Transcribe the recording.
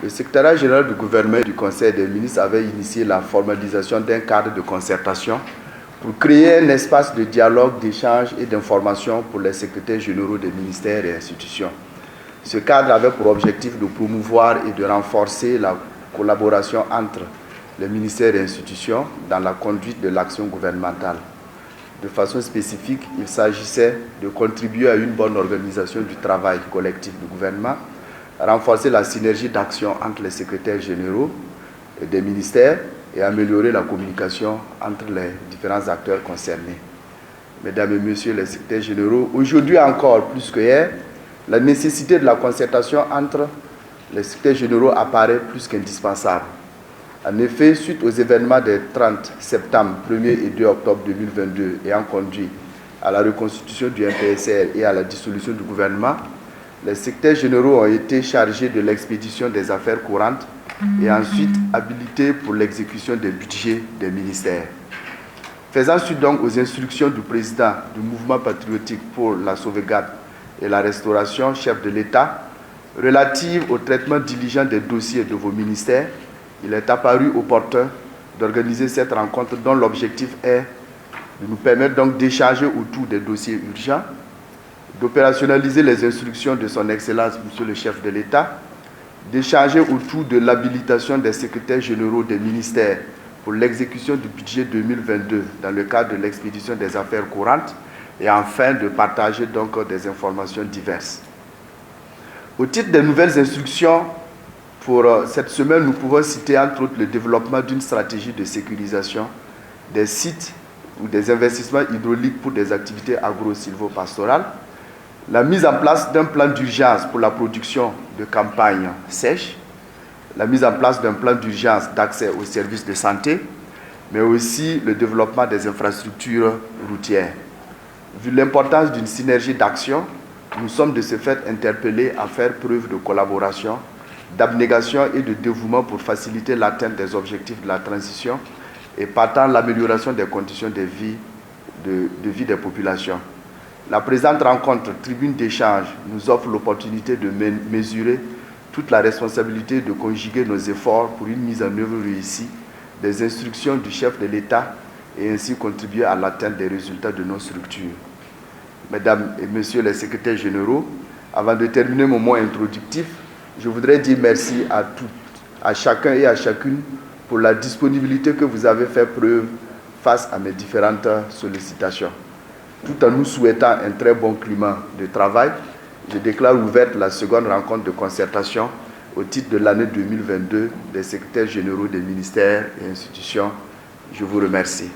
Le secrétariat général du gouvernement et du Conseil des ministres avait initié la formalisation d'un cadre de concertation pour créer un espace de dialogue, d'échange et d'information pour les secrétaires généraux des ministères et institutions. Ce cadre avait pour objectif de promouvoir et de renforcer la collaboration entre les ministères et institutions dans la conduite de l'action gouvernementale. De façon spécifique, il s'agissait de contribuer à une bonne organisation du travail collectif du gouvernement, renforcer la synergie d'action entre les secrétaires généraux des ministères et améliorer la communication entre les différents acteurs concernés. Mesdames et messieurs les secrétaires généraux, aujourd'hui encore plus que hier, la nécessité de la concertation entre les secrétaires généraux apparaît plus qu'indispensable. En effet, suite aux événements des 30 septembre, 1er et 2 octobre 2022 ayant conduit à la reconstitution du MPSR et à la dissolution du gouvernement, les secrétaires généraux ont été chargés de l'expédition des affaires courantes et ensuite habilités pour l'exécution des budgets des ministères. Faisant suite donc aux instructions du président du mouvement patriotique pour la sauvegarde et la restauration, chef de l'État, relative au traitement diligent des dossiers de vos ministères, il est apparu opportun d'organiser cette rencontre dont l'objectif est de nous permettre donc d'échanger autour des dossiers urgents, d'opérationnaliser les instructions de son Excellence, Monsieur le chef de l'État, d'échanger autour de l'habilitation des secrétaires généraux des ministères pour l'exécution du budget 2022 dans le cadre de l'expédition des affaires courantes et enfin de partager donc des informations diverses. Au titre des nouvelles instructions, pour cette semaine, nous pouvons citer entre autres le développement d'une stratégie de sécurisation des sites ou des investissements hydrauliques pour des activités agro-silvopastorales, la mise en place d'un plan d'urgence pour la production de campagnes sèches, la mise en place d'un plan d'urgence d'accès aux services de santé, mais aussi le développement des infrastructures routières. Vu l'importance d'une synergie d'action, nous sommes de ce fait interpellés à faire preuve de collaboration, d'abnégation et de dévouement pour faciliter l'atteinte des objectifs de la transition et partant l'amélioration des conditions de vie des populations. La présente rencontre, tribune d'échange, nous offre l'opportunité de mesurer toute la responsabilité de conjuguer nos efforts pour une mise en œuvre réussie des instructions du chef de l'État et ainsi contribuer à l'atteinte des résultats de nos structures. Mesdames et messieurs les secrétaires généraux, avant de terminer mon mot introductif, je voudrais dire merci à chacun et à chacune pour la disponibilité que vous avez fait preuve face à mes différentes sollicitations. Tout en nous souhaitant un très bon climat de travail, je déclare ouverte la seconde rencontre de concertation au titre de l'année 2022 des secrétaires généraux des ministères et institutions. Je vous remercie.